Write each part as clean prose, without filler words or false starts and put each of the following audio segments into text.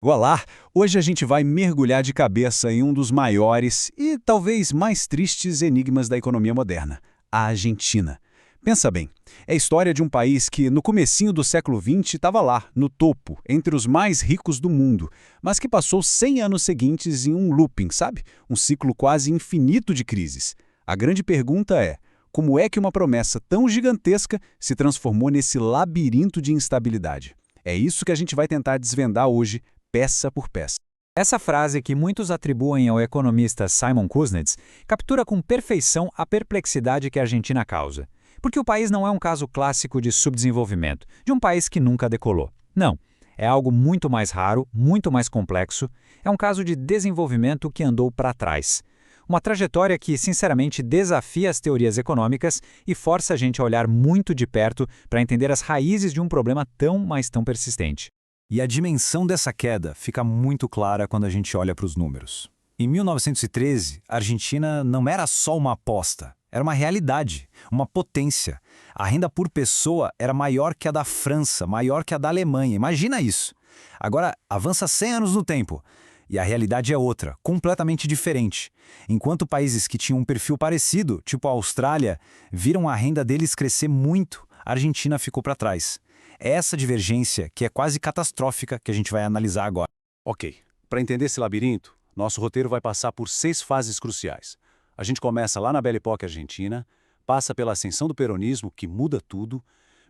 Olá! Hoje a gente vai mergulhar de cabeça em um dos maiores e talvez mais tristes enigmas da economia moderna, a Argentina. Pensa bem, é a história de um país que no comecinho do século XX estava lá, no topo, entre os mais ricos do mundo, mas que passou 100 anos seguintes em um looping, sabe? Um ciclo quase infinito de crises. A grande pergunta é, como é que uma promessa tão gigantesca se transformou nesse labirinto de instabilidade? É isso que a gente vai tentar desvendar hoje, peça por peça. Essa frase, que muitos atribuem ao economista Simon Kuznets, captura com perfeição a perplexidade que a Argentina causa. Porque o país não é um caso clássico de subdesenvolvimento, de um país que nunca decolou. Não, é algo muito mais raro, muito mais complexo, é um caso de desenvolvimento que andou para trás. Uma trajetória que, sinceramente, desafia as teorias econômicas e força a gente a olhar muito de perto para entender as raízes de um problema tão, mas tão persistente. E a dimensão dessa queda fica muito clara quando a gente olha para os números. Em 1913, a Argentina não era só uma aposta, era uma realidade, uma potência. A renda por pessoa era maior que a da França, maior que a da Alemanha. Imagina isso. Agora, avança 100 anos no tempo. E a realidade é outra, completamente diferente. Enquanto países que tinham um perfil parecido, tipo a Austrália, viram a renda deles crescer muito, a Argentina ficou para trás. É essa divergência, que é quase catastrófica, que a gente vai analisar agora. Ok, para entender esse labirinto, nosso roteiro vai passar por 6 fases cruciais. A gente começa lá na Belle Époque argentina, passa pela ascensão do peronismo, que muda tudo,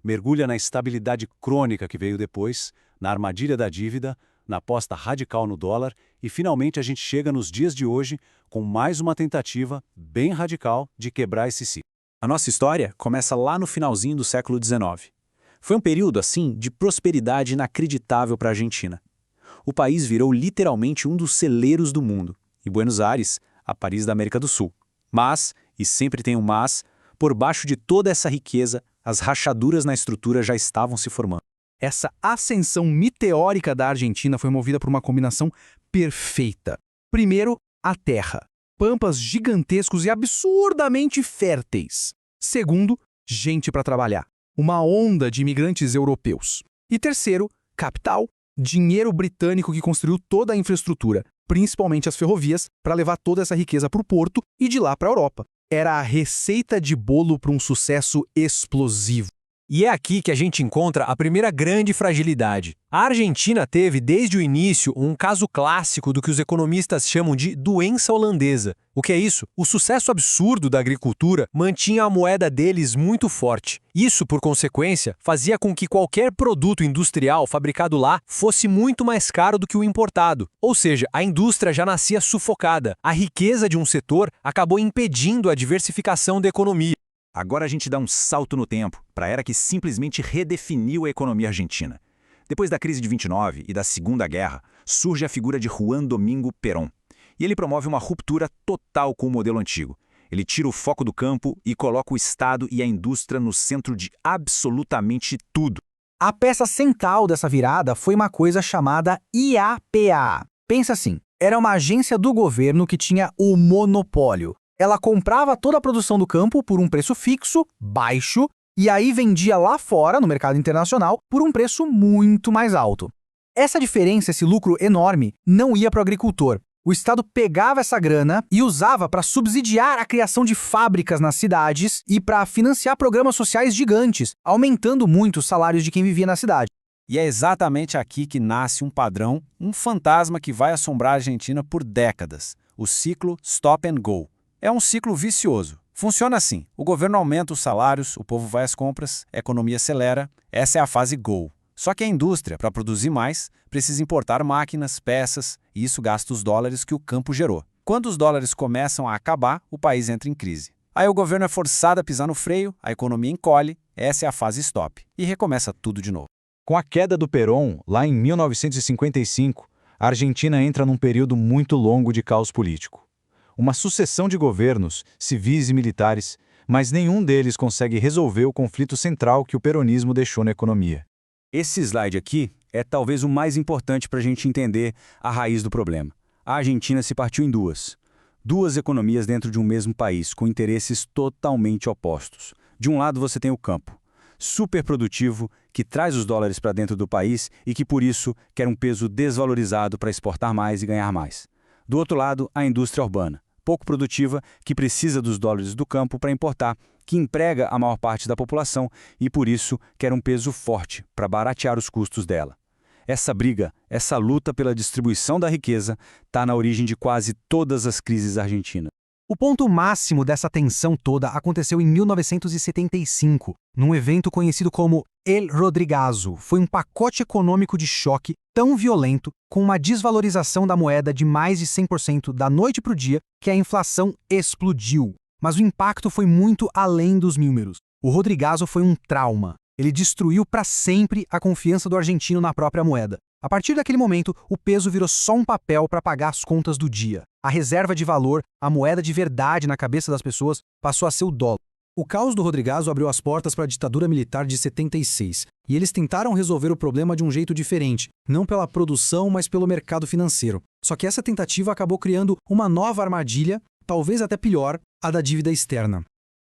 mergulha na estabilidade crônica que veio depois, na armadilha da dívida, na aposta radical no dólar e finalmente a gente chega nos dias de hoje com mais uma tentativa bem radical de quebrar esse ciclo. A nossa história começa lá no finalzinho do século XIX. Foi um período, assim, de prosperidade inacreditável para a Argentina. O país virou literalmente um dos celeiros do mundo, e Buenos Aires, a Paris da América do Sul. Mas, e sempre tem um mas, por baixo de toda essa riqueza, as rachaduras na estrutura já estavam se formando. Essa ascensão meteórica da Argentina foi movida por uma combinação perfeita. Primeiro, a terra. Pampas gigantescos e absurdamente férteis. Segundo, gente para trabalhar. Uma onda de imigrantes europeus. E terceiro, capital, dinheiro britânico que construiu toda a infraestrutura, principalmente as ferrovias, para levar toda essa riqueza para o porto e de lá para a Europa. Era a receita de bolo para um sucesso explosivo. E é aqui que a gente encontra a primeira grande fragilidade. A Argentina teve, desde o início, um caso clássico do que os economistas chamam de doença holandesa. O que é isso? O sucesso absurdo da agricultura mantinha a moeda deles muito forte. Isso, por consequência, fazia com que qualquer produto industrial fabricado lá fosse muito mais caro do que o importado. Ou seja, a indústria já nascia sufocada. A riqueza de um setor acabou impedindo a diversificação da economia. Agora a gente dá um salto no tempo, para a era que simplesmente redefiniu a economia argentina. Depois da crise de 29 e da Segunda Guerra, surge a figura de Juan Domingo Perón. E ele promove uma ruptura total com o modelo antigo. Ele tira o foco do campo e coloca o Estado e a indústria no centro de absolutamente tudo. A peça central dessa virada foi uma coisa chamada IAPA. Pensa assim, era uma agência do governo que tinha o monopólio. Ela comprava toda a produção do campo por um preço fixo, baixo, e aí vendia lá fora, no mercado internacional, por um preço muito mais alto. Essa diferença, esse lucro enorme, não ia para o agricultor. O Estado pegava essa grana e usava para subsidiar a criação de fábricas nas cidades e para financiar programas sociais gigantes, aumentando muito os salários de quem vivia na cidade. E é exatamente aqui que nasce um padrão, um fantasma que vai assombrar a Argentina por décadas. O ciclo Stop and Go. É um ciclo vicioso. Funciona assim, o governo aumenta os salários, o povo vai às compras, a economia acelera, essa é a fase Go. Só que a indústria, para produzir mais, precisa importar máquinas, peças, e isso gasta os dólares que o campo gerou. Quando os dólares começam a acabar, o país entra em crise. Aí o governo é forçado a pisar no freio, a economia encolhe, essa é a fase Stop, e recomeça tudo de novo. Com a queda do Perón, lá em 1955, a Argentina entra num período muito longo de caos político. Uma sucessão de governos, civis e militares, mas nenhum deles consegue resolver o conflito central que o peronismo deixou na economia. Esse slide aqui é talvez o mais importante para a gente entender a raiz do problema. A Argentina se partiu em duas. Duas economias dentro de um mesmo país, com interesses totalmente opostos. De um lado você tem o campo. superprodutivo, que traz os dólares para dentro do país e que, por isso, quer um peso desvalorizado para exportar mais e ganhar mais. Do outro lado, a indústria urbana, pouco produtiva, que precisa dos dólares do campo para importar, que emprega a maior parte da população e, por isso, quer um peso forte para baratear os custos dela. Essa briga, essa luta pela distribuição da riqueza, está na origem de quase todas as crises argentinas. O ponto máximo dessa tensão toda aconteceu em 1975, num evento conhecido como El Rodrigazo. Foi um pacote econômico de choque tão violento, com uma desvalorização da moeda de mais de 100% da noite para o dia, que a inflação explodiu. Mas o impacto foi muito além dos números. O Rodrigazo foi um trauma. Ele destruiu para sempre a confiança do argentino na própria moeda. A partir daquele momento, o peso virou só um papel para pagar as contas do dia. A reserva de valor, a moeda de verdade na cabeça das pessoas, passou a ser o dólar. O caos do Rodrigazo abriu as portas para a ditadura militar de 76, e eles tentaram resolver o problema de um jeito diferente, não pela produção, mas pelo mercado financeiro. Só que essa tentativa acabou criando uma nova armadilha, talvez até pior, a da dívida externa.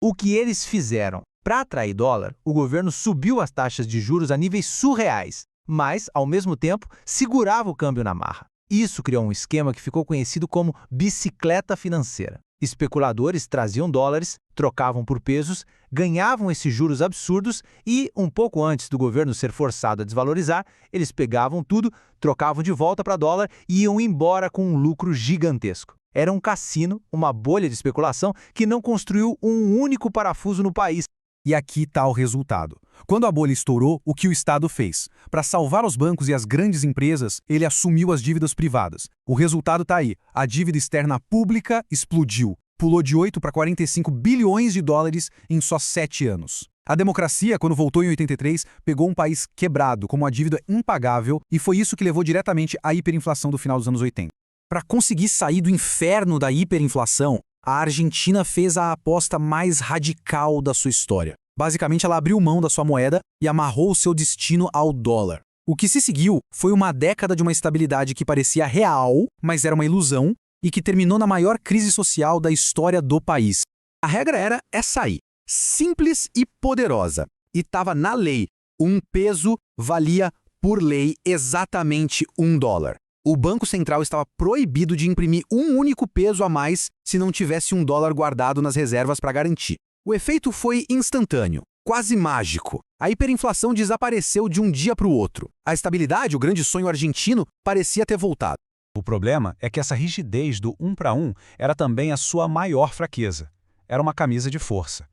O que eles fizeram? Para atrair dólar, o governo subiu as taxas de juros a níveis surreais, mas, ao mesmo tempo, segurava o câmbio na marra. Isso criou um esquema que ficou conhecido como bicicleta financeira. Especuladores traziam dólares, trocavam por pesos, ganhavam esses juros absurdos e, um pouco antes do governo ser forçado a desvalorizar, eles pegavam tudo, trocavam de volta para dólar e iam embora com um lucro gigantesco. Era um cassino, uma bolha de especulação que não construiu um único parafuso no país. E aqui está o resultado. Quando a bolha estourou, o que o Estado fez? Para salvar os bancos e as grandes empresas, ele assumiu as dívidas privadas. O resultado está aí. A dívida externa pública explodiu. Pulou de 8 para 45 bilhões de dólares em só 7 anos. A democracia, quando voltou em 83, pegou um país quebrado, com uma dívida impagável, e foi isso que levou diretamente à hiperinflação do final dos anos 80. Para conseguir sair do inferno da hiperinflação, a Argentina fez a aposta mais radical da sua história. Basicamente, ela abriu mão da sua moeda e amarrou o seu destino ao dólar. O que se seguiu foi uma década de uma estabilidade que parecia real, mas era uma ilusão, e que terminou na maior crise social da história do país. A regra era essa aí, simples e poderosa, e estava na lei. Um peso valia, por lei, exatamente $1. O Banco Central estava proibido de imprimir um único peso a mais se não tivesse $1 guardado nas reservas para garantir. O efeito foi instantâneo, quase mágico. A hiperinflação desapareceu de um dia para o outro. A estabilidade, o grande sonho argentino, parecia ter voltado. O problema é que essa rigidez do 1 para 1 era também a sua maior fraqueza. Era uma camisa de força.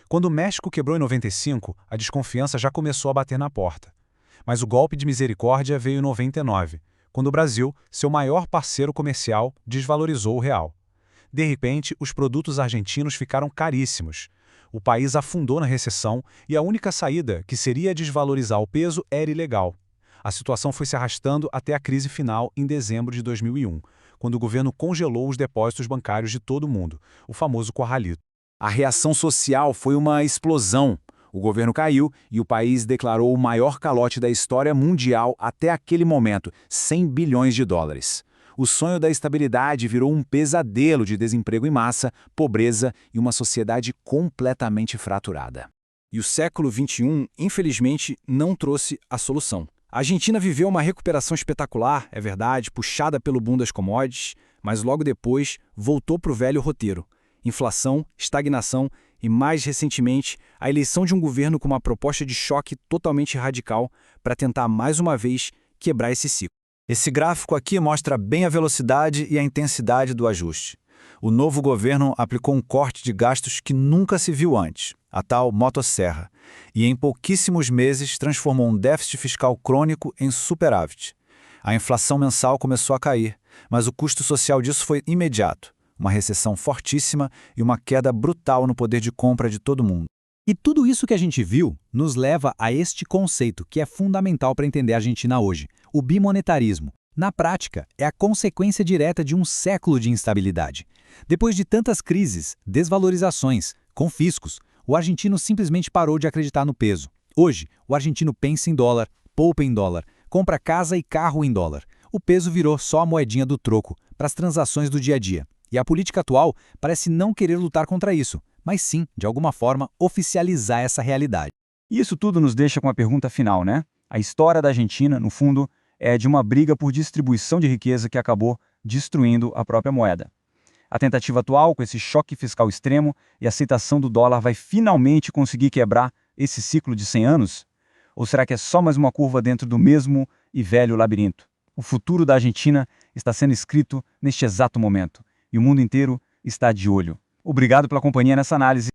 Quando o México quebrou em 95, a desconfiança já começou a bater na porta. Mas o golpe de misericórdia veio em 99. Quando o Brasil, seu maior parceiro comercial, desvalorizou o real. De repente, os produtos argentinos ficaram caríssimos. O país afundou na recessão e a única saída, que seria desvalorizar o peso, era ilegal. A situação foi se arrastando até a crise final em dezembro de 2001, quando o governo congelou os depósitos bancários de todo o mundo, o famoso corralito. A reação social foi uma explosão. O governo caiu e o país declarou o maior calote da história mundial até aquele momento, 100 bilhões de dólares. O sonho da estabilidade virou um pesadelo de desemprego em massa, pobreza e uma sociedade completamente fraturada. E o século XXI, infelizmente, não trouxe a solução. A Argentina viveu uma recuperação espetacular, é verdade, puxada pelo boom das commodities, mas logo depois voltou para o velho roteiro. Inflação, estagnação e, mais recentemente, a eleição de um governo com uma proposta de choque totalmente radical para tentar, mais uma vez, quebrar esse ciclo. Esse gráfico aqui mostra bem a velocidade e a intensidade do ajuste. O novo governo aplicou um corte de gastos que nunca se viu antes, a tal motosserra, e em pouquíssimos meses transformou um déficit fiscal crônico em superávit. A inflação mensal começou a cair, mas o custo social disso foi imediato. Uma recessão fortíssima e uma queda brutal no poder de compra de todo mundo. E tudo isso que a gente viu nos leva a este conceito que é fundamental para entender a Argentina hoje, o bimonetarismo. Na prática, é a consequência direta de um século de instabilidade. Depois de tantas crises, desvalorizações, confiscos, o argentino simplesmente parou de acreditar no peso. Hoje, o argentino pensa em dólar, poupa em dólar, compra casa e carro em dólar. O peso virou só a moedinha do troco para as transações do dia a dia. E a política atual parece não querer lutar contra isso, mas sim, de alguma forma, oficializar essa realidade. E isso tudo nos deixa com a pergunta final, né? A história da Argentina, no fundo, é de uma briga por distribuição de riqueza que acabou destruindo a própria moeda. A tentativa atual, com esse choque fiscal extremo e a aceitação do dólar, vai finalmente conseguir quebrar esse ciclo de 100 anos? Ou será que é só mais uma curva dentro do mesmo e velho labirinto? O futuro da Argentina está sendo escrito neste exato momento, e o mundo inteiro está de olho. Obrigado pela companhia nessa análise.